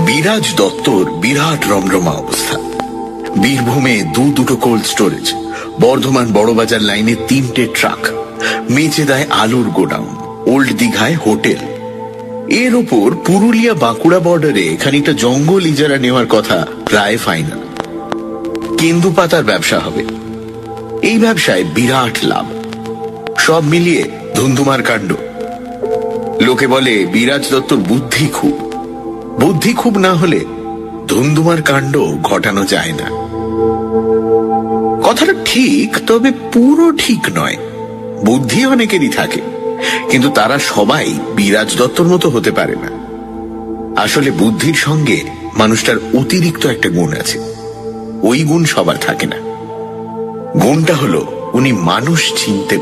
বিরাজ দত্তর বিরাট রমরমা অবস্থা। বীরভূমে দুটো কোল্ড স্টোরেজ, বর্ধমান বড়বাজার লাইনে 3টে ট্রাক, মেচেদায় আলুর গোডাউন, ওল্ড দীঘায় হোটেল। এর ওপর পুরুলিয়া বাঁকুড়া বর্ডারে খানিকটা জঙ্গল ইজারা নেওয়ার কথা প্রায় ফাইনাল। কেন্দু পাতার ব্যবসা হবে। এই ব্যবসায় বিরাট লাভ। সব মিলিয়ে ধুন্ধুমার কাণ্ড। লোকে বলে বিরাজ দত্তর বুদ্ধি খুব না হলে ধুন্ধুমার কাণ্ড ঘটানো যায় না। কথাটা ঠিক, তবে পুরো ঠিক নয়। বুদ্ধি অনেকেরই থাকে, কিন্তু তারা সবাই বিরাজ দত্তর মতো হতে পারে না। আসলে বুদ্ধির সঙ্গে মানুষটার অতিরিক্ত একটা গুণ আছে। ওই গুণ সবার থাকে না। গুণটা হলো উনি মানুষ চিনতে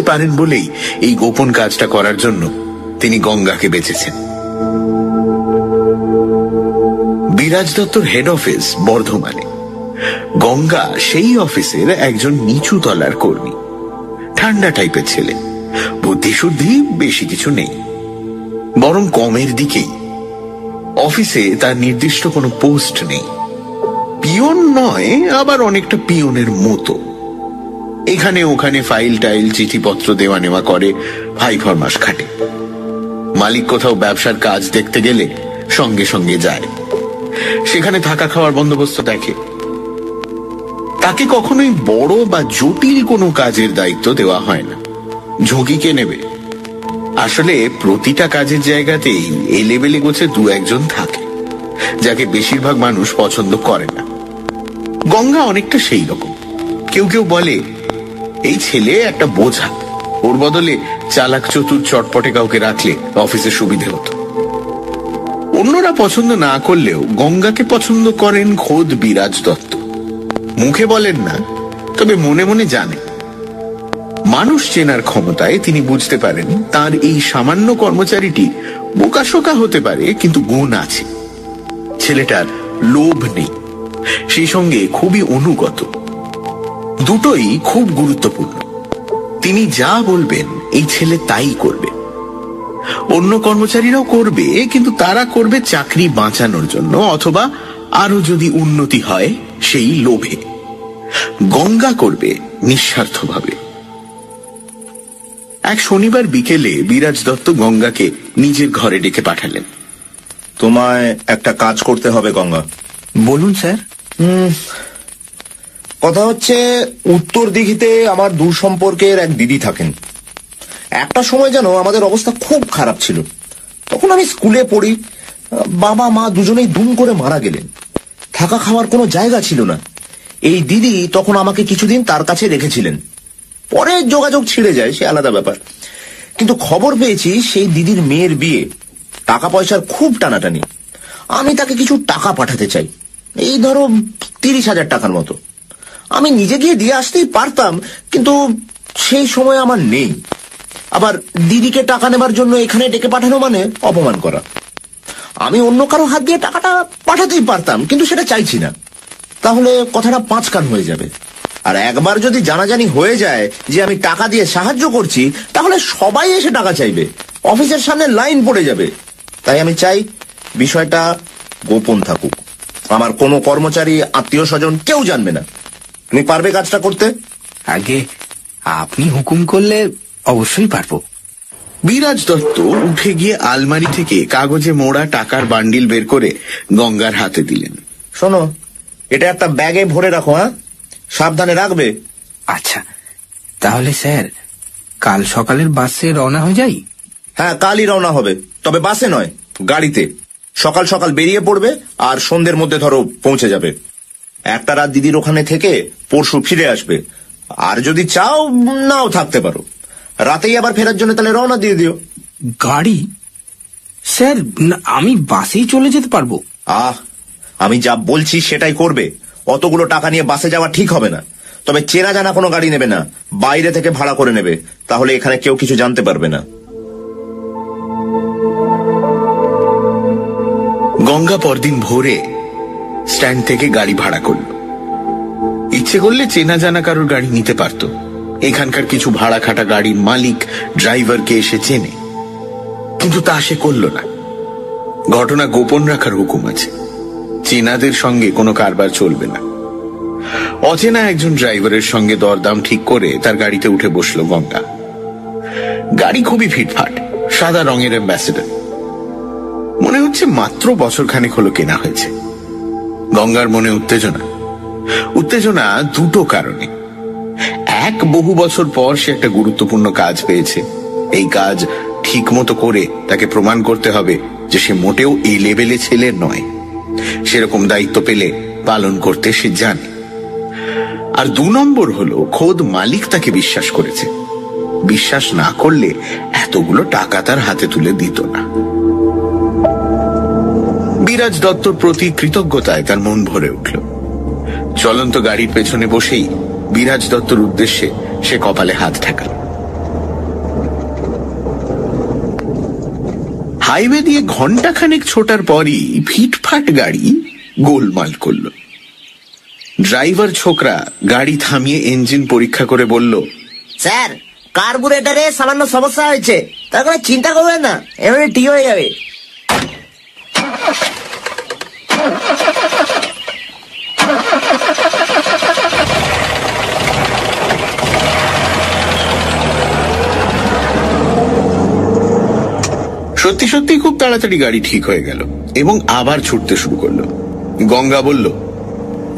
পারেন বলেই এই গোপন কাজটা করার জন্য তিনি গঙ্গাকে বেঁচেছেন। বিরাজ দত্তর হেড অফিস বর্ধমানে। গঙ্গা সেই অফিসের একজন নিচু তলার কর্মী। ঠান্ডা টাইপের ছেলে, বুদ্ধি শুদ্ধি বেশি কিছু নেই, বরং কমের দিকেই। অফিসে তার নির্দিষ্ট কোনো পোস্ট নেই। পিয়ন নয়, আবার অনেকটা পিয়নের মতো। এখানে ওখানে ফাইল টাইল চিঠিপত্র দেওয়া নেওয়া করে, ভাই ফরমাস খাটে। মালিক কোথাও ব্যবসার কাজ দেখতে গেলে সঙ্গে সঙ্গে যায়, সেখানে থাকা খাওয়ার বন্দোবস্ত দেখে। তাকে কখনোই বড় বা জটিল কোনো কাজের দায়িত্ব দেওয়া হয় না। ঝুঁকি কে নেবে? আসলে প্রতিটা কাজের জায়গাতেই এই লেভেলে গোছে 2-1 থাকে, যাকে বেশিরভাগ মানুষ পছন্দ করে না। গঙ্গা অনেকটা সেই রকম। কেউ কেউ বলে এই ছেলে একটা বোঝা, ওর বদলে চালাক চতুর চটপটে কাউকে রাখলে অফিসে সুবিধে হতো। অন্যরা পছন্দ না করলেও গঙ্গাকে পছন্দ করেন খোদ বিরাজ দত্ত। মুখে বলেন না, তবে মনে মনে জানে। মানুষ চেনার ক্ষমতায় তিনি বুঝতে পারেন তার এই সামান্য কর্মচারীটি বোকাশোকা হতে পারে, কিন্তু গুণ আছে। ছেলেটার লোভ নেই, সেই সঙ্গে খুবই অনুগত। দুটোই খুব গুরুত্বপূর্ণ। তিনি যা বলবেন এই ছেলে তাই করবে। অন্য কর্মচারীরাও করবে, কিন্তু তারা করবে চাকরি বাঁচানোর জন্য, অথবা আরো যদি উন্নতি হয় সেই লোভে। গঙ্গা করবে নিঃস্বার্থভাবে। এক শনিবার বিকেলে বিরাজ দত্ত গঙ্গাকে নিজের ঘরে ডেকে পাঠালেন। তোমায় একটা কাজ করতে হবে গঙ্গা। বলুন স্যার। কথা হচ্ছে, উত্তর দিঘিতে আমার দূর সম্পর্কের এক দিদি থাকেন। একটা সময় যেন আমাদের অবস্থা খুব খারাপ ছিল। তখন আমি স্কুলে পড়ি। বাবা মা দুজনেই দুম করে মারা গেলেন। থাকা খাওয়ার কোনো জায়গা ছিল না। এই দিদি তখন আমাকে কিছুদিন তার কাছে রেখেছিলেন। পরে যোগাযোগ ছিঁড়ে যায়, সে আলাদা ব্যাপার। কিন্তু খবর পেয়েছি সেই দিদির মেয়ের বিয়ে, টাকা পয়সার খুব টানাটানি। আমি তাকে কিছু টাকা পাঠাতে চাই, এই ধরো 30,000 টাকার মতো। আমি নিজে গিয়ে দিয়ে আসতেই পারতাম, কিন্তু সেই সময় আমার নেই। আবার দিদিকে টাকা নেবার জন্য এখানে ডেকে পাঠানো মানে অপমান করা। আমি অন্য কারো হাত দিয়ে টাকাটা পাঠাতেই পারতাম, কিন্তু সেটা চাইছি না। তাহলে কথাটা 5 কান হয়ে যাবে। আর একবার যদি জানাজানি হয়ে যায় যে আমি টাকা দিয়ে সাহায্য করছি, তাহলে সবাই এসে টাকা চাইবে, অফিসের সামনে লাইন পড়ে যাবে। তাই আমি চাই বিষয়টা গোপন থাকুক। আমার কোনো কর্মচারী, আত্মীয় স্বজন কেউ জানবে না। তুমি পারবে কাজটা করতে? আগে আপনি হুকুম করলে অবশ্যই পারবো। বিরাজ দত্ত উঠে গিয়ে আলমারি থেকে কাগজে মোড়া টাকার বান্ডিল বের করে গঙ্গার হাতে দিলেন। শোনো, এটা একটা ব্যাগে ভরে রাখো, হ্যাঁ? সাবধানে রাখবে। আচ্ছা, তাহলে স্যার কাল সকালের বাসে রওনা হয়ে যাই? হ্যাঁ, কালই রওনা হবে, তবে বাসে নয়, গাড়িতে। সকাল সকাল বেরিয়ে পড়বে আর সন্ধ্যের মধ্যে ধরো পৌঁছে যাবে। একটা রাত দিদির ওখানে থেকে পরশু ফিরে আসবে। আর যদি চাও নাও থাকতে পারো। রাতেই আবার ফেরার জন্য তাহলে রওনা দিয়ে দিও। গাড়ি? স্যার আমি বাসেই চলে যেতে পারবো। আমি যা বলছি সেটাই করবে। অতগুলো টাকা নিয়ে বাসে যাওয়া ঠিক হবে না। তবে চেনা জানা কোনো গাড়ি নেবে না, বাইরে থেকে ভাড়া করে নেবে, তাহলে এখানে কেউ কিছু জানতে পারবে না। গঙ্গা পরদিন ভোরে স্ট্যান্ড থেকে গাড়ি ভাড়া করল। ইচ্ছে করলে চেনা জানা কারোর গাড়ি নিতে পারত, এখানকার কিছু ভাড়া খাটা গাড়ির মালিক ড্রাইভারকে এসে চেনে, কিন্তু তা সে করল না। ঘটনা গোপন রাখার হুকুম আছে, চেনাদের সঙ্গে কোনো কারবার চলবে না। অচেনা একজন ড্রাইভারের সঙ্গে দরদাম ঠিক করে তার গাড়িতে উঠে বসলো গঙ্গা। গাড়ি খুবই ফিটফাট, সাদা রঙের অ্যাম্বাসেডর। মনে হচ্ছে মাত্র বছরখানেক হলো কেনা হয়েছে। গঙ্গার মনে উত্তেজনা দুটো কারণে। এক, বহু বছর পর সে একটা গুরুত্বপূর্ণ কাজ পেয়েছে। এই কাজ ঠিক মতো করে তাকে প্রমাণ করতে হবে যে সে মোটেও এই লেভেলে ছেলে নয়। সেরকম দায়িত্ব পেলে পালন করতে সে জানে। আর 2 নম্বর হলো, খোদ মালিক তাকে বিশ্বাস করেছে। বিশ্বাস না করলে এতগুলো টাকা তার হাতে তুলে দিত না। বিরাজ দত্তর প্রতি কৃতজ্ঞতায় তার মন ভরে উঠল। চলন্ত গাড়ির পেছনে বসেই বিরাজ দত্তর উদ্দেশ্যে সে কপালে হাত ঠেকাল। হাইওয়ে দিয়ে ঘন্টাখানেক ছোটার পরই ফিটফাট গাড়ি গোলমাল করল। ড্রাইভার ছোকরা গাড়ি থামিয়ে ইঞ্জিন পরীক্ষা করে বলল, স্যার, কার্বুরেটরে সামান্য সমস্যা হয়েছে, তার কোনো চিন্তা করবেন না, এমনি ঠিক হয়ে যাবে। সত্যি সত্যি খুব তাড়াতাড়ি গাড়ি ঠিক হয়ে গেল এবং আবার ছুটতে শুরু করলো। গঙ্গা বলল,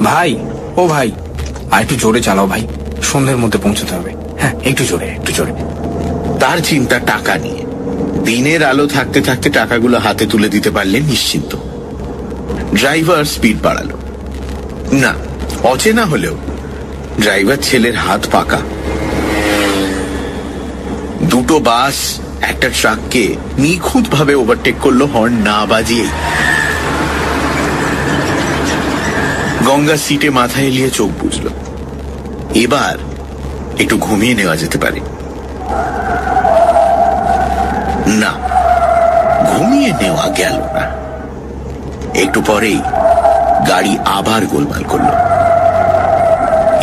ভাই, ও ভাই, আর একটু জোরে চালাও ভাই, সন্ধ্যের মধ্যে পৌঁছতে হবে। হ্যাঁ, একটু জোরে। তার চিন্তা টাকা নিয়ে। দিনের আলো থাকতে থাকতে টাকাগুলো হাতে তুলে দিতে পারলে নিশ্চিন্ত। ড্রাইভার স্পিড বাড়ালো। না, অচেনা হলেও ড্রাইভার ছেলের হাত পাকা। 2 বাস একটা ট্রাককে নিখুঁত ভাবে ওভারটেক করলো হর্ন না বাজিয়ে। গঙ্গা সিটে মাথা এলিয়ে চোখ বুঝল। এবার একটু ঘুমিয়ে নেওয়া যেতে পারে। না, ঘুমিয়ে নেওয়া গেল না। একটু পরেই গাড়ি আবার গোলমাল করল।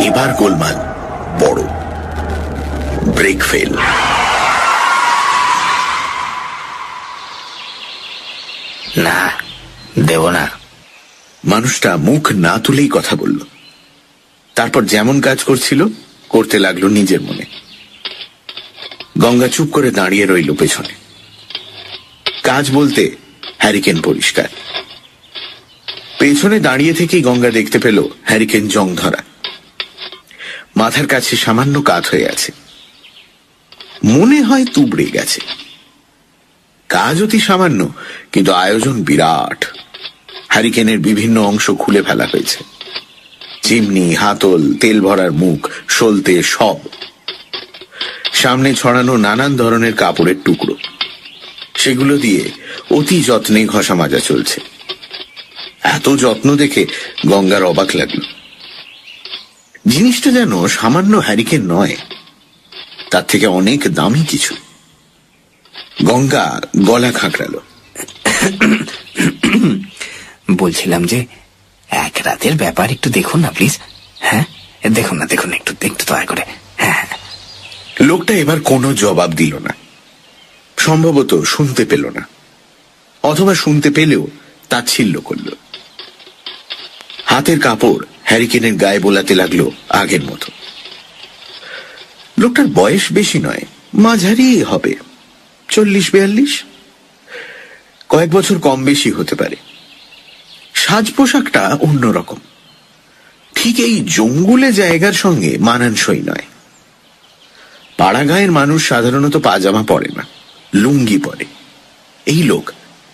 এবার গোলমাল বড়। Brake fail. না, দেব না। মানুষটা মুখ না তুলেই কথা বলল। তারপর যেমন কাজ করছিল করতে লাগলো নিজের মনে। গঙ্গা চুপ করে দাঁড়িয়ে রইল পেছনে। কাজ বলতে হ্যারিকেন পরিষ্কার। পেছনে দাঁড়িয়ে থেকেই গঙ্গা দেখতে পেল হ্যারিকেন জং ধরা। মাথার কাছে সামান্য কাত হয়ে আছে। মনে হয় তুবড়ে গেছে। কাজ অতি সামান্য, কিন্তু আয়োজন বিরাট। হ্যারিকেনের বিভিন্ন অংশ খুলে ফেলা হয়েছে। চিমনি, হাতল, তেল ভরার মুখ, সলতে সব। সামনে ছড়ানো নানান ধরনের কাপড়ের টুকরো। সেগুলো দিয়ে অতি যত্নে ঘষা মাজা চলছে। এত যত্ন দেখে গঙ্গার অবাক লাগল। জিনিসটা যেন সামান্য হ্যারিকেন নয়, তার থেকে অনেক দামি কিছু। গঙ্গা গলা খাঁকড়ালো। বলছিলাম যে, এক রাতের ব্যাপার একটু দেখুন না প্লিজ। হ্যাঁ, দেখুন না, একটু দয়া করে। হ্যাঁ। লোকটা এবার কোনো জবাব দিল না। সম্ভবত শুনতে পেল না, অথবা শুনতে পেলেও তাচ্ছিল্য করল। হাতের কাপড় হ্যারিকেনের গায়ে বোলাতে লাগলো আগের মতো। লোকটার বয়স বেশি নয়, মাঝারি হবে, 40-42। কয়েক বছর কম বেশি হতে পারে। সাজ পোশাকটা অন্যরকম, ঠিক এই জঙ্গুলে জায়গার সঙ্গে মানানসই নয়। পাড়াগাঁয়ের মানুষ সাধারণত পাজামা পরে না, লুঙ্গি পরে। এই লোক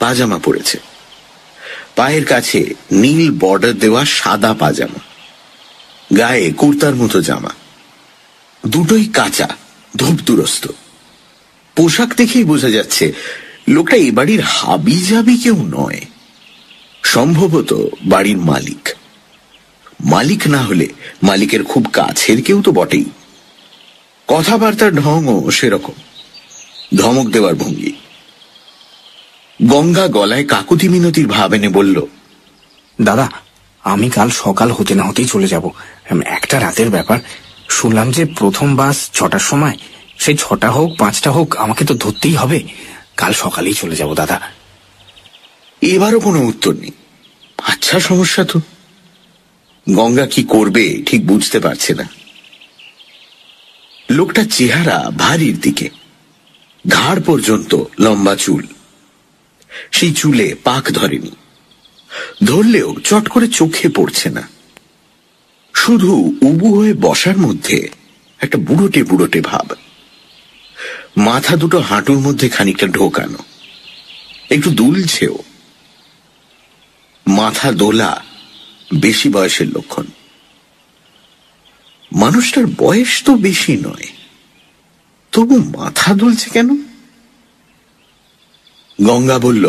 পাজামা পরেছে। পায়ের কাছে নীল বর্ডার দেওয়া সাদা পাজামা, গায়ে কুর্তার মতো জামা, দুটোই কাঁচা, ধূপদুরস্ত। পোশাক দেখেই বোঝা যাচ্ছে লোকটা এ বাড়ির হাবি জাবি কেউ নয়। সম্ভবত বাড়ির মালিক। মালিক না হলে মালিকের খুব কাছের কেউ তো বটেই। কথাবার্তার ঢংও সেরকম, ধমক দেওয়ার ভঙ্গি। গঙ্গা গলায় কাকুতি মিনতির ভাব এনে বলল, দাদা, আমি কাল সকাল হতে না হতেই চলে যাব। একটা রাতের ব্যাপার, শুনলাম যে প্রথম বাস 6টার সময়। সেই 6টা হোক 5টা হোক, আমাকে তো ধরতেই হবে। কাল সকালেই চলে যাব দাদা। এবারও কোনো উত্তর নেই। আচ্ছা, সমস্যা তো। গঙ্গা কি করবে ঠিক বুঝতে পারছে না। লোকটার চেহারা ভারীর দিকে, ঘাড় পর্যন্ত লম্বা চুল। সেই চুলে পাক ধরেনি, ধরলেও চট করে চোখে পড়ছে না। শুধু উবু হয়ে বসার মধ্যে একটা বুড়োটে বুড়োটে ভাব। মাথা দুটো হাঁটুর মধ্যে খানিকটা ঢোকানো, একটু দুলছেও। মাথা দোলা বেশি বয়সের লক্ষণ। মানুষটার বয়স তো বেশি নয়, তবু মাথা দুলছে কেন? গঙ্গা বলল,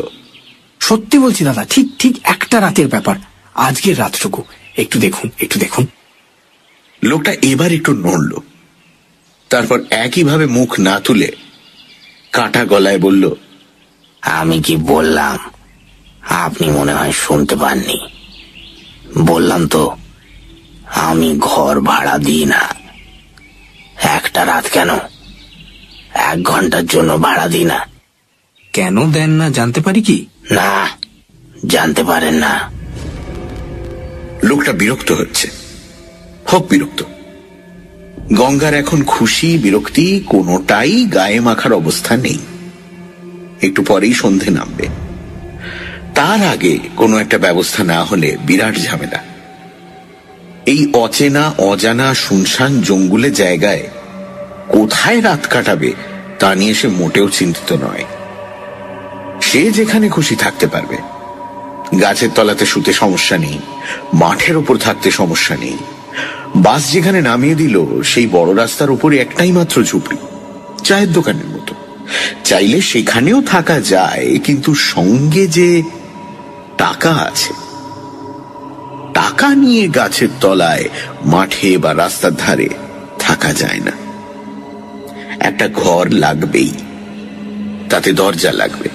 সত্যি বলছি দাদা, ঠিক ঠিক একটা রাতের ব্যাপার, আজকের রাতটুকু। একটু দেখুন, একটু দেখুন। লোকটা এবার একটু নড়ল, তারপর একইভাবে মুখ না তুলে কাটা গলায় বলল, আমি কি বললাম? আপনি মনে হয় শুনতে পাননি। বললাম তো, আমি ঘর ভাড়া দিই না। একটা রাত কেন, 1 ঘন্টার জন্য ভাড়া দিই না। কেন দেন না জানতে পারি কি? না, জানতে পারেন না। লোকটা বিরক্ত হচ্ছে, খুব বিরক্ত। গঙ্গার এখন খুশি বিরক্তি কোনোটাই গায়ে মাখার অবস্থা নেই। একটু পরেই সন্ধে নামবে, তার আগে কোনো একটা ব্যবস্থা না হলে বিরাট ঝামেলা। এই অচেনা অজানা শুনশান জঙ্গুলে জায়গায় কোথায় রাত কাটাবে তা নিয়ে সে মোটেও চিন্তিত নয়। সে যেখানে খুশি থাকতে পারবে। গাছের তলাতে শুতে সমস্যা নেই, মাঠের ওপর থাকতে সমস্যা নেই। বাস যেখানে নামিয়ে দিল সেই বড় রাস্তার উপরে একটাই মাত্র ঝুপড়ি, চায়ের দোকানের মতো। চাইলে সেখানেও থাকা যায়, কিন্তু সঙ্গে যে টাকা আছে, টাকা নিয়ে গাছের তলায়, মাঠে বা রাস্তার ধারে থাকা যায় না। একটা ঘর লাগবেই, তাতে দরজা লাগবে।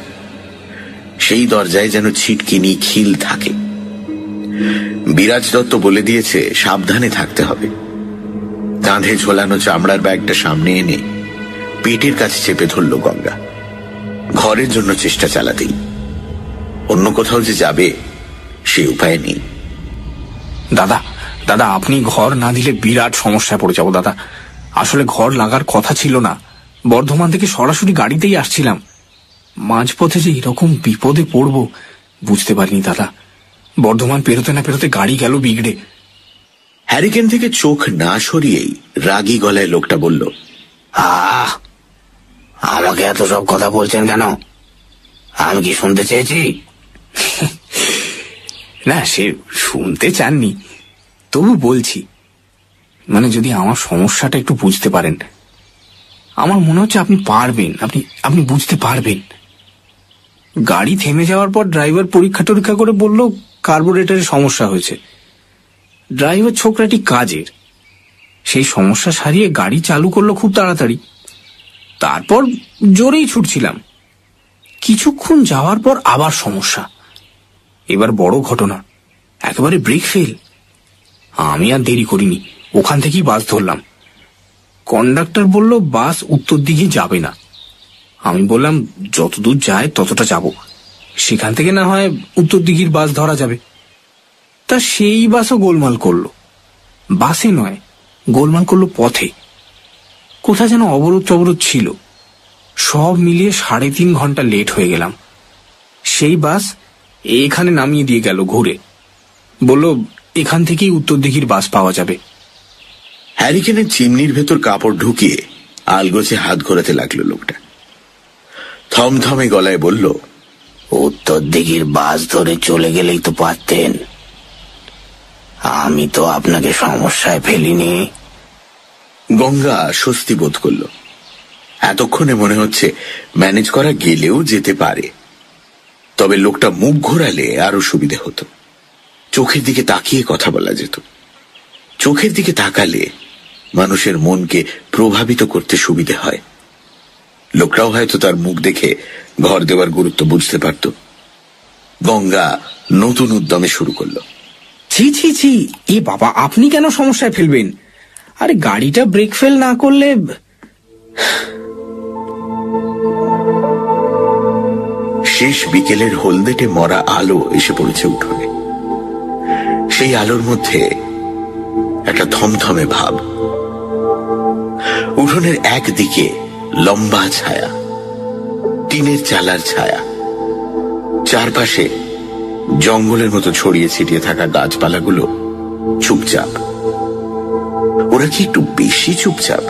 সেই দরজায় যেন ছিটকিনি খিল থাকে। বিরাজ দত্ত বলে দিয়েছে সাবধানে থাকতে হবে। কাঁধে ঝোলানো চামড়ার ব্যাগটা সামনে এনে পেটের কাছে চেপে ধরল গঙ্গা। ঘরের জন্য চেষ্টা চালাতেই, অন্য কোথাও যে যাবে সে উপায় নেই। দাদা দাদা, আপনি ঘর না দিলে বিরাট সমস্যায় পড়ে যাব দাদা। আসলে ঘর লাগার কথা ছিল না, বর্ধমান থেকে সরাসরি গাড়িতেই আসছিলাম। মাঝপথে যে এরকম বিপদে পড়ব বুঝতে পারিনি দাদা। বর্ধমান পেরোতে না পেরোতে গাড়ি গেল বিগড়ে। হ্যারিকেন থেকে চোখ না সরিয়েই রাগী গলায় লোকটা বলল, আমাকে এত সব কথা বলছেন কেন? আমি কি শুনতে চেয়েছি? না, সে শুনতে চাননি, তবু বলছি। মানে যদি আমার সমস্যাটা একটু বুঝতে পারেন, আমার মনে হচ্ছে আপনি পারবেন, আপনি বুঝতে পারবেন। গাড়ি থেমে যাওয়ার পর ড্রাইভার পরীক্ষা টরীক্ষা করে বলল কার্বোরেটরের সমস্যা হয়েছে। ড্রাইভার ছোকরাটি কাজের, সেই সমস্যা সারিয়ে গাড়ি চালু করলো খুব তাড়াতাড়ি। তারপর জোরেই ছুটছিলাম। কিছুক্ষণ যাওয়ার পর আবার সমস্যা। এবার বড় ঘটনা, একেবারে ব্রেক ফেল। আমি আর দেরি করিনি, ওখান থেকেই বাস ধরলাম। কন্ডাক্টর বলল বাস উত্তর দিকে যাবে না। আমি বললাম যতদূর যায় ততটা যাব, সেখান থেকে না হয় উত্তর দিকের বাস ধরা যাবে। তা সেই বাসও গোলমাল করলো। বাসে নয়, গোলমাল করলো পথে। কোথা যেন অবরোধ টবরোধ ছিল। সব মিলিয়ে 3.5 ঘন্টা লেট হয়ে গেলাম। সেই বাস এখানে নামিয়ে দিয়ে গেল ঘুরে, বলল এখান থেকেই উত্তর দিকের বাস পাওয়া যাবে। হ্যারিকেনের চিমনির ভেতর কাপড় ঢুকিয়ে আলগোছে হাত ঘোরাতে লাগলো লোকটা। থমথমে গলায় বলল, উত্তর দিকের বাস ধরে চলে গেলেই তো পারতেন, আমি তো আপনাকে সমস্যায় ফেলিনি। গঙ্গা স্বস্তি বোধ করল। এতক্ষণে মনে হচ্ছে ম্যানেজ করা গেলেও যেতে পারে। তবে লোকটা মুখ ঘোরালে আরো সুবিধে হতো, চোখের দিকে তাকিয়ে কথা বলা যেত। চোখের দিকে তাকালে মানুষের মনকে প্রভাবিত করতে সুবিধে হয়। লোকটাও হয়তো তার মুখ দেখে ঘর দেওয়ার গুরুত্ব বুঝতে পারত। গঙ্গা নতুন উদ্যমে শুরু করলো, ছি ছি ছি, এ বাবা, আপনি কেন সমস্যায় ফেলবেন? আরে গাড়িটা ব্রেক ফেল না করলে। শেষ বিকেলের হলদেটে মরা আলো এসে পড়েছে উঠোনে। সেই আলোর মধ্যে একটা থমথমে ভাব। উঠোনের একদিকে লম্বা ছায়া, টিনের চালার ছায়া, চারপাশে জঙ্গলের মতো ছড়িয়ে ছিটিয়ে থাকা গাছপালাগুলো চুপচাপ। ওরা কি একটু বেশি চুপচাপ,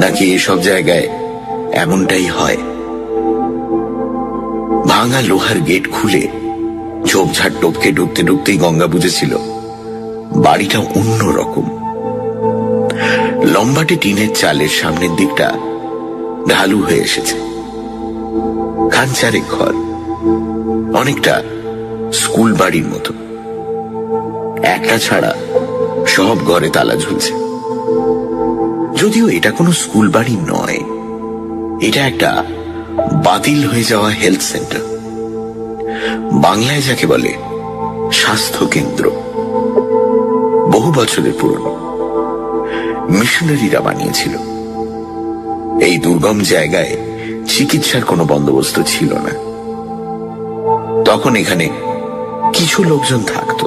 নাকি এসব জায়গায় এমনটাই হয়? ভাঙা লোহার গেট খুলে ঝোপঝাড় টপকে ঢুকতে ঢুকতেই গঙ্গা বুঝেছিল বাড়িটা অন্যরকম। লম্বাটে টিনের চালের সামনের দিকটা ঢালু হয়ে এসেছে। খানচারেক ঘর, অনেকটা স্কুল বাড়ির মতো। একটা ছাড়া সব ঘরে তালা ঝুলছে। যদিও এটা কোনো স্কুল বাড়ি নয়, এটা একটা বাতিল হয়ে যাওয়া হেলথ সেন্টার, বাংলায় যাকে বলে স্বাস্থ্য কেন্দ্র। বহু বছরের পুরনো, মিশনারিরা বানিয়েছিল। এই দুর্গম জায়গায় চিকিৎসার কোনো বন্দোবস্ত ছিল না। তখন এখানে কিছু লোকজন থাকত।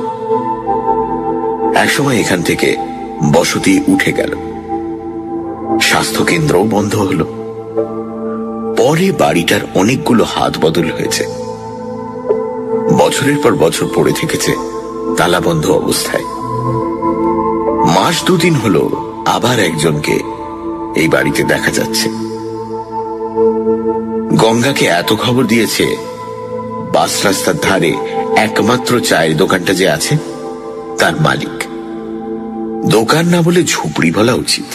একসময় এখান থেকে বসতি উঠে গেল, স্বাস্থ্য কেন্দ্রও বন্ধ হলো। পরে বাড়িটার অনেকগুলো হাত বদল হয়েছে। বছরের পর বছর পড়ে থেকেছে তালাবন্ধ অবস্থায়। মাস দুদিন হলো আবার একজনকে এই বাড়িতে দেখা যাচ্ছে। গঙ্গাকে এত খবর দিয়েছে বাস রাস্তার ধারে একমাত্র চায়ের দোকানটা যে আছে তার মালিক। দোকান না বলে ঝুপড়ি বলা উচিত।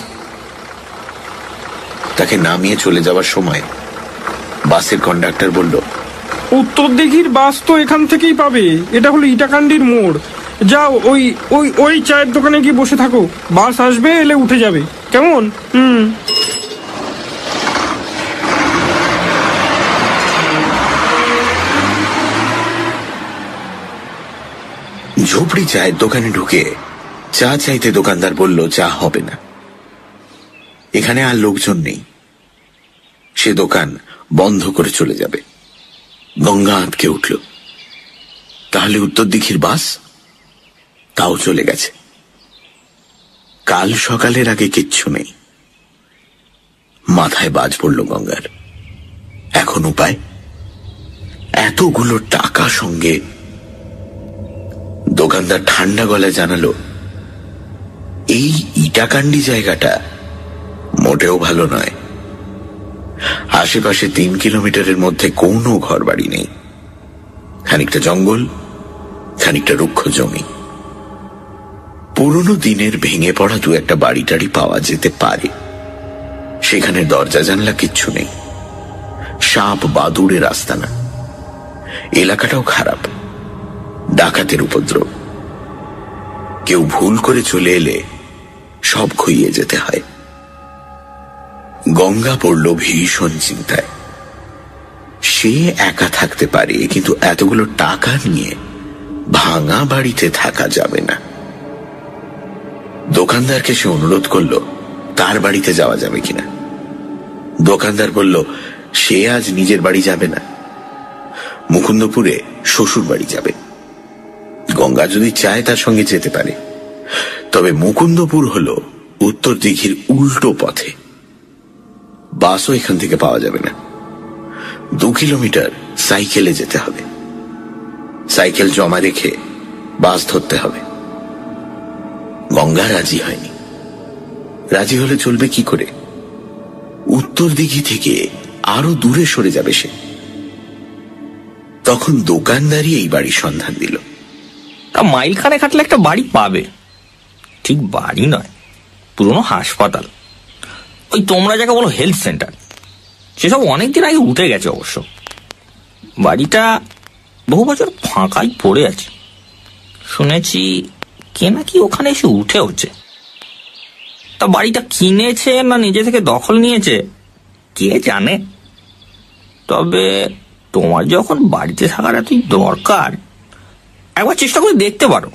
তাকে নামিয়ে চলে যাওয়ার সময় বাসের কন্ডাক্টর বলল, উত্তর দিঘির বাস তো এখান থেকেই পাবে। এটা হলো ইটাকান্ডির মোড়। যাও ওই ওই ওই চায়ের দোকানে গিয়ে বসে থাকো, বাস আসবে, এলে উঠে যাবে, কেমন? ঝুপড়ি চায়ের দোকানে ঢুকে চা চাইতে দোকানদার বলল চা হবে না, এখানে আর লোকজন নেই, সে দোকান বন্ধ করে চলে যাবে। গঙ্গা আঁতকে উঠল। তাহলে উত্তর দিঘির বাস তাও চলে গেছে। কাল সকালের আগে কিচ্ছু নেই। মাথায় বাজ পড়ল গঙ্গার। এখন উপায়? এতগুলো টাকা সঙ্গে। দোকানদার ঠান্ডা গলায় জানালো, এই ইটাকান্ডি জায়গাটা মোটেও ভালো নয়। আশেপাশে 3 কিলোমিটারের মধ্যে কোনো ঘর বাড়ি নেই। খানিকটা জঙ্গল, খানিকটা রুক্ষ জমি। পুরনো দিনের ভেঙে পড়া দু একটা বাড়ি টাড়ি পাওয়া যেতে পারে। সেখানে দরজা জানলা কিচ্ছু নেই। সাপ বাদুড়ের আস্তানা। এলাকাটাও খারাপ, ডাকাতের উপদ্রব। কেউ ভুল করে চলে এলে সব খুইয়ে যেতে হয়। গঙ্গা পড়ল ভীষণ চিন্তায়। সে একা থাকতে পারে, কিন্তু এতগুলো টাকা নিয়ে ভাঙা বাড়িতে থাকা যাবে না। দোকানদারকে সে অনুরোধ করল তার বাড়িতে যাওয়া যাবে কিনা। দোকানদার বলল সে আজ নিজের বাড়ি যাবে না, মুকুন্দপুরে শ্বশুর বাড়ি যাবে। গঙ্গা যদি চায় তার সঙ্গে যেতে পারে, তবে মুকুন্দপুর হলো উত্তর দিঘির উল্টো পথে। বাসও এখান থেকে পাওয়া যাবে না। 2 কিলোমিটার সাইকেলে যেতে হবে। সাইকেল জমা রেখে বাস ধরতে হবে। গঙ্গা রাজি হয়নি। রাজি হলে চলবে কি করে? উত্তর দিঘি থেকে আরো দূরে সরে যাবে সে। তখন দোকানদারই এই বাড়ির সন্ধান দিল। মাইলখানে খাটলে একটা বাড়ি পাবে। ঠিক বাড়ি নয়, পুরনো হাসপাতাল। ওই তোমরা যাকে বলো হেলথ সেন্টার, সেসব অনেকদিন আগে উঠে গেছে অবশ্য। বাড়িটা বহু বছর ফাঁকাই পড়ে আছে। শুনেছি কে নাকি ওখানে এসে উঠে হচ্ছে। তা বাড়িটা কিনেছে না নিজে থেকে দখল নিয়েছে কে জানে। তবে তোমার যখন বাড়িতে থাকার এতই দরকার, একবার চেষ্টা করে দেখতে পারো।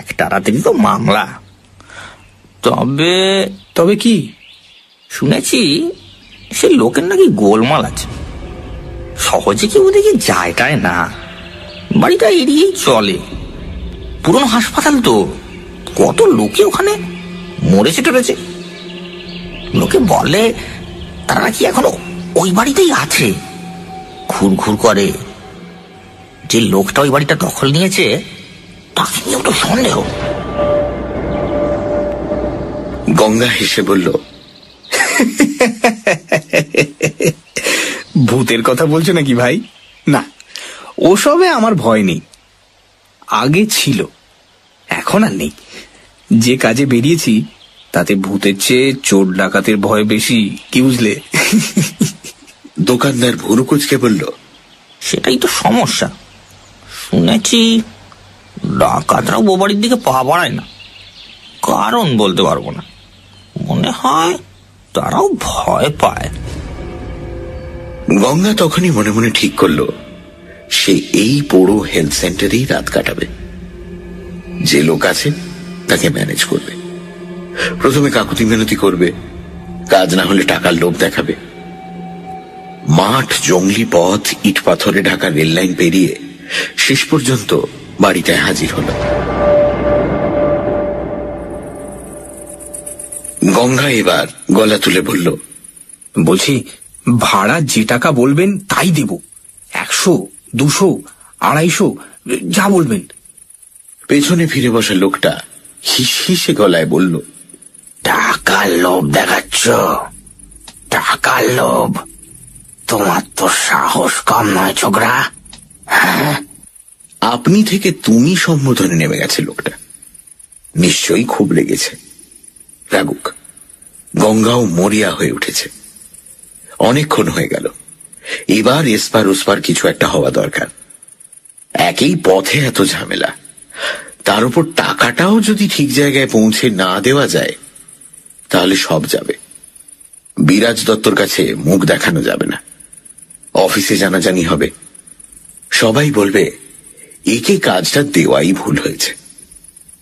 একটা রাতেরই তো মামলা, তবে কি? শুনেছি সে লোকের নাকি গোলমাল আছে, সহজে কেউ দেখে যায়টায় না, বাড়িটা এড়িয়েই চলে। পুরনো হাসপাতাল তো, কত লোকে ওখানে মরেছে টরেছে। লোকে বলে তারা নাকি এখনো ওই বাড়িতেই আছে, ঘুরঘুর করে। যে লোকটা ওই বাড়িটা দখল নিয়েছে তাকে নিয়েও তো সন্দেহ। গঙ্গা হেসে বলল, ভূতের কথা বলছো নাকি ভাই? না, ওসবে আমার ভয় নেই। আগে ছিল, এখন আর নেই। যে কাজে বেরিয়েছি তাতে ভূতের চেয়ে চোর ডাকাতের ভয় বেশি, কি বুঝলে? দোকানদার ভুরু কুচকে বলল, সেটাই তো সমস্যা। শুনেছি ডাকাতরাও ও বাড়ির দিকে পা বাড়ায় না, কারণ বলতে পারবো না। মনে হয় তারাও ভয় পায়। গঙ্গা তখনই মনে মনে ঠিক করল সে এই পোড়ো হেলথ সেন্টারেই রাত কাটাবে। যে লোক আছে তাকে ম্যানেজ করবে। প্রথমে কাকুতি মিনতি করবে, কাজ না হলে টাকার লোভ দেখাবে। মাঠ, জঙ্গলি পথ, ইট পাথরে ঢাকা রেল লাইন পেরিয়ে শেষ পর্যন্ত বাড়িটায় হাজির হল। গঙ্গা এবার গলা তুলে বলল, বলছি ভাড়া যে টাকা বলবেন তাই দেব। 100, 200, 250, যা বলবেন। পেছনে ফিরে বসা লোকটা হিসহিসে গলায় বলল, টাকার লোভ দেখাচ্ছ? টাকার লোভ? তোমার তো সাহস কম নয় ছোকরা। আপনি থেকে তুমি সম্বোধনে নেমে গেছে লোকটা। নিশ্চয়ই খুব লেগেছে। রাগুক। গঙ্গাও মরিয়া হয়ে উঠেছে। অনেকক্ষণ হয়ে গেল, এবার এসপার ওসপার কিছু একটা হওয়া দরকার। একই পথে এত ঝামেলা, তার উপর টাকাটাও যদি ঠিক জায়গায় পৌঁছে না দেওয়া যায় তাহলে সব যাবে। বিরাজ দত্তর কাছে মুখ দেখানো যাবে না, অফিসে জানাজানি হবে, সবাই বলবে একে কাজটা দেওয়াই ভুল হয়েছে।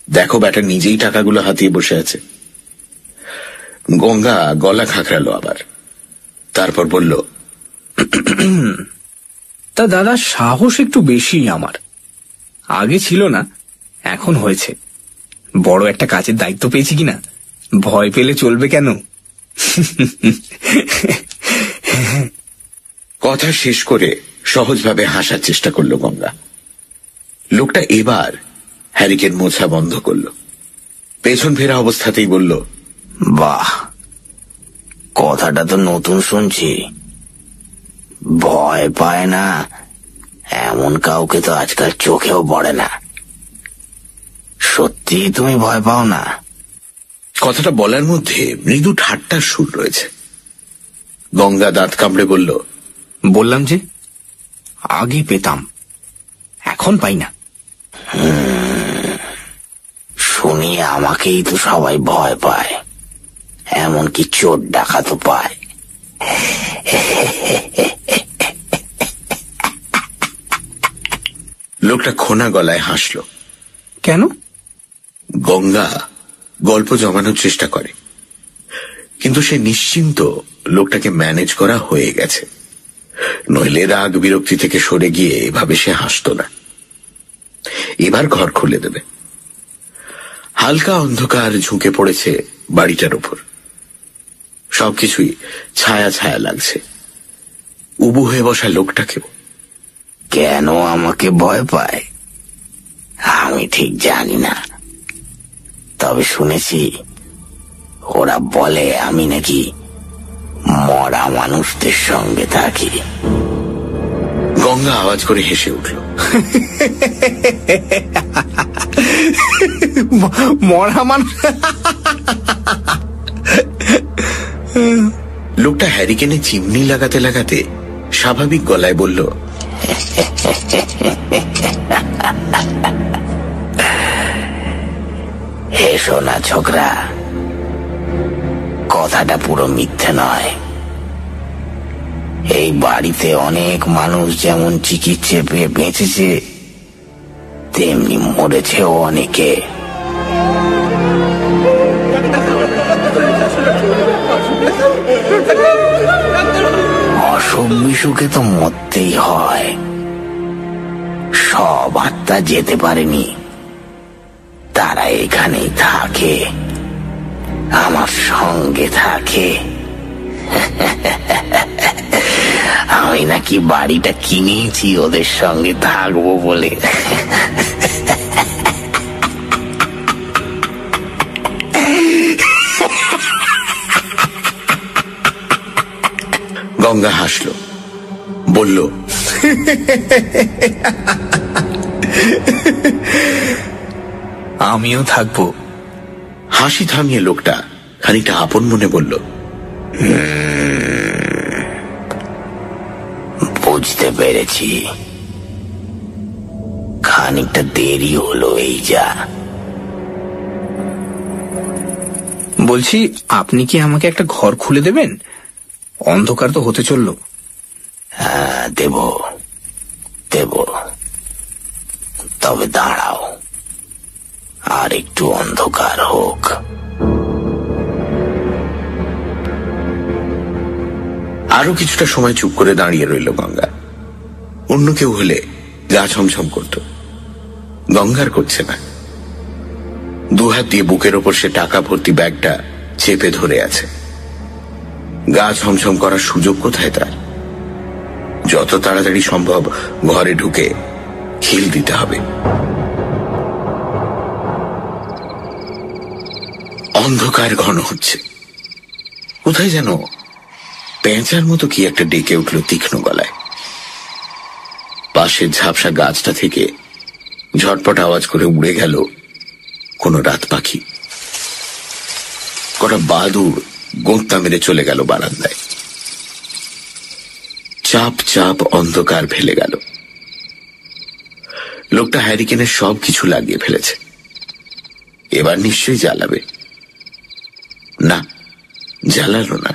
দেখো ব্যাটা নিজেই টাকাগুলো হাতিয়ে বসে আছে। গঙ্গা গলা খাঁকড়ালো আবার, তারপর বলল, তা দাদা, সাহস একটু বেশি আমার। আগে ছিল না, এখন হয়েছে। বড় একটা কাজের দায়িত্ব পেয়েছি কিনা, ভয় পেলে চলবে কেন? কথা শেষ করে সহজভাবে হাসার চেষ্টা করল গঙ্গা। লোকটা এবার হ্যারিকেন মোছা বন্ধ করল, পেছন ফেরা অবস্থাতেই বলল, বাহ, কথাটা তো নতুন শুনছি। ভয় পায় না এমন কাউকে তো আজকাল চোখেও পড়ে না। সত্যি তুমি ভয় পাও না? কথাটা বলার মধ্যে মৃদু ঠাট্টার সুর রয়েছে। গঙ্গা দাঁত কামড়ে বলল, বললাম যে আগে পেতাম, এখন পাই না। শুনি আমাকেই তো সবাই ভয় পায়, এমনকি চোর ডাকাতও পায়। লোকটা খোনা গলায় হাসল। কেন? গঙ্গা গল্প জমানোর চেষ্টা করে, কিন্তু সে নিশ্চিন্ত লোকটাকে ম্যানেজ করা হয়ে গেছে। নইলে রাগ বিরক্তি থেকে সরে গিয়ে এভাবে সে হাসত না। এবার ঘর খুলে দেবে। হালকা অন্ধকার ঝুঁকে পড়েছে বাড়িটার উপর, সবকিছুই ছায়া ছায়া লাগছে। উবু হয়ে বসা লোকটাকেও। কেন আমাকে ভয় পায় আমি ঠিক জানি না, তবে শুনেছি ওরা বলে আমি নাকি মরা মানুষদের সঙ্গে থাকি। গঙ্গা আওয়াজ করে হেসে উঠল। মরা মানুষ? লোকটা হ্যারিকেনে চিমনি লাগাতে লাগাতে স্বাভাবিক গলায় বলল, এসো না ছোকরা, কথাটা পুরো মিথ্যে নয়। এই বাড়িতে অনেক মানুষ যেমন চিকিৎসা পেয়ে বেঁচেছে, তেমনি মরেছেও অনেকে। অসুখ বিসুখে তো মরতেই হয়, সব আত্মা যেতে পারেনি, তারা এখানেই থাকে, আমার সঙ্গে থাকে। আমি নাকি বাড়িটা কিনেছি ওদের সঙ্গে থাকবো বলে। গঙ্গা হাসল, বলল, আমিও থাকবো। হাসি থামিয়ে লোকটা খানিকটা আপন মনে বলল, বুঝতে পেরেছি, খানিকটা দেরি হলো এই যা। বলছি, আপনি কি আমাকে একটা ঘর খুলে দেবেন? অন্ধকার তো হতে চললো। হ্যাঁ, দেব দেব, তবে দাঁড়াও, আর একটু অন্ধকার হোক। আরো কিছুটা সময় চুপ করে দাঁড়িয়ে রইল গঙ্গা। অন্য কেউ হলে গা ছমছম করত, গঙ্গার করছে না। দুহাত দিয়ে বুকের ওপর সে টাকা ভর্তি ব্যাগটা চেপে ধরে আছে। গা ছমছম করার সুযোগ কোথায় তার? যত তাড়াতাড়ি সম্ভব ঘরে ঢুকে খিল দিতে হবে। অন্ধকার ঘন হচ্ছে। কোথায় যেন পেঁচার মতো কি একটা ডেকে উঠল তীক্ষ্ণ গলায়। পাশের ঝাপসা গাছটা থেকে ঝটপট আওয়াজ করে উড়ে গেল কোনো রাত পাখি। কটা বাদুড় গোঁত্তা মেরে চলে গেল বারান্দায়। চাপ চাপ অন্ধকার ফেলে গেল। লোকটা হ্যারিকেনের সব কিছু লাগিয়ে ফেলেছে, এবার নিশ্চয়ই জ্বালাবে। না, জ্বালালো না,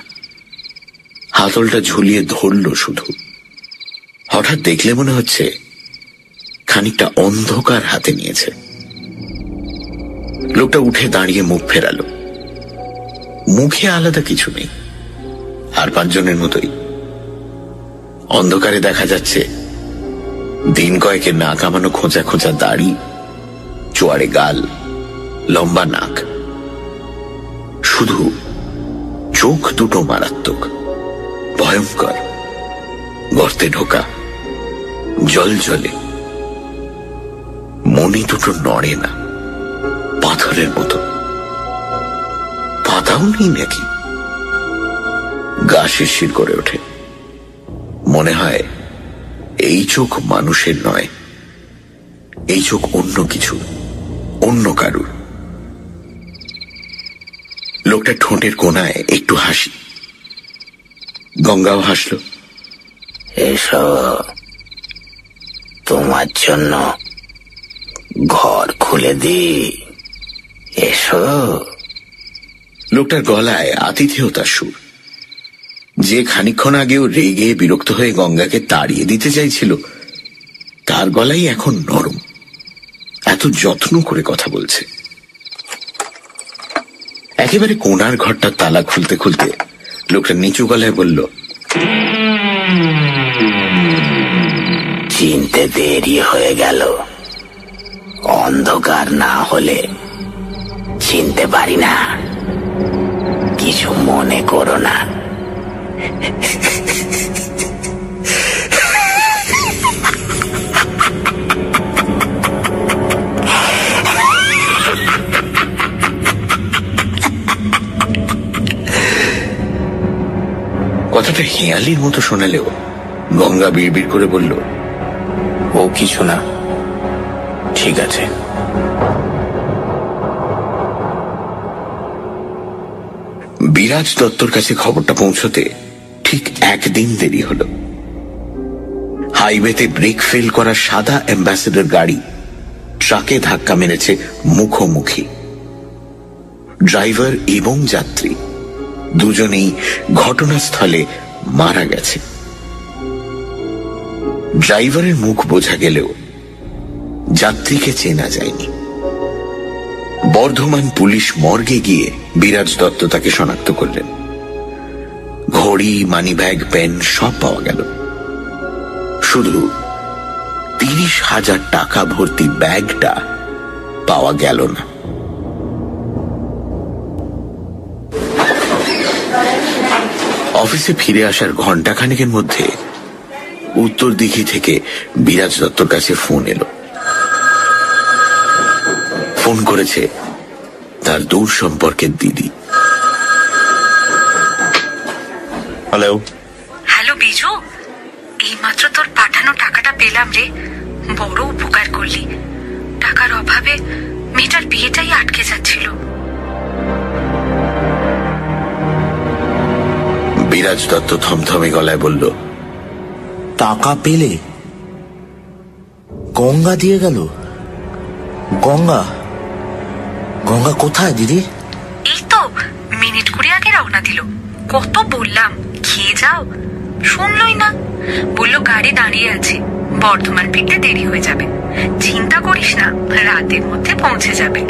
হাতলটা ঝুলিয়ে ধরল শুধু। হঠাৎ দেখলে মনে হচ্ছে খানিকটা অন্ধকার হাতে নিয়েছে। লোকটা উঠে দাঁড়িয়ে মুখ ফেরালো। মুখে আলাদা কিছু নেই, আর পাঁচজনের মতোই। অন্ধকারে দেখা যাচ্ছে দিন কয়েকের না কামানো খোঁচা খোঁচা দাড়ি, চোয়াড়ে গাল, লম্বা নাক। শুধু চোখ দুটো মারাত্মক, ভয়ঙ্কর, গর্তে ঢোকা, জল জলে। মনি দুটো নড়ে না, পাথরের মতো। পাতাও নেই নাকি? গা শিরশির করে ওঠে। মনে হয় এই চোখ মানুষের নয়, এই চোখ অন্য কিছু, অন্য কারুর। লোকটা ঠোঁটের কোণায় একটু হাসি। গঙ্গাও হাসল। এসো, তোমার জন্য ঘর খুলে দি, এসো। লোকটার গলায় আতিথেয়তার সুর। যে খানিকক্ষণ আগেও রেগে বিরক্ত হয়ে গঙ্গাকে তাড়িয়ে দিতে চাইছিল, তার গলাই এখন নরম। এত যত্ন করে কথা বলছে। একেবারে কোণার ঘরটার তালা খুলতে খুলতে লোকটা নিচু গলায় বলল, চিনতে দেরি হয়ে গেল। অন্ধকার না হলে চিনতে পারি না, কিছু মনে করো না। কথাটা হেঁয়ালির মতো শোনালেও গঙ্গা বিড়বিড় করে বলল, ও কিছু না, ঠিক আছে। বিরাজ দত্তর কাছে খবরটা পৌঁছতে ঠিক একদিন দেরি হলো। হাইওয়েতে ব্রেক ফেল করা সাদা অ্যাম্বাসেডর গাড়ি ট্রাকে ধাক্কা মেরেছে মুখোমুখি। ড্রাইভার এবং যাত্রী দুজনেই ঘটনাস্থলে মারা গেছে। ড্রাইভারের মুখ বোঝা গেলেও যাত্রীকে চেনা যায়নি। বর্ধমান পুলিশ মর্গে গিয়ে বিরাজ দত্ত তাকে শনাক্ত করলেন। ঘড়ি, মানিব্যাগ, পেন সব পাওয়া গেল। শুধু 30,000 টাকা ভর্তি ব্যাগটা পাওয়া গেল না। অফিসে ফিরে আসার ঘন্টাখানেকের মধ্যে উত্তর দিঘি থেকে বিরাজ দত্তর কাছে ফোন এলো। ফোন করেছে তার দূর সম্পর্কের দিদি। হ্যালো। হ্যালো বিজু, এইমাত্র তোর পাঠানো টাকাটা পেলাম রে। বড় উপকার করলি। টাকার অভাবে মেয়েটার বিয়েটাই আটকে যাচ্ছিল। বিরাজ দত্ত থমথমে গলায় বলল, টাকা পেলে? গঙ্গা দিয়ে গেল? গঙ্গা? গঙ্গা কোথায় দিদি? এই তো মিনিট 20 আগে রওনা দিল। কত বললাম খেয়ে যাও, শুনলই না। বলল গাড়ি দাঁড়িয়ে আছে, বর্ধমান ফিরতে দেরি হয়ে যাবে। চিন্তা করিস না, রাতের মধ্যে পৌঁছে যাবে।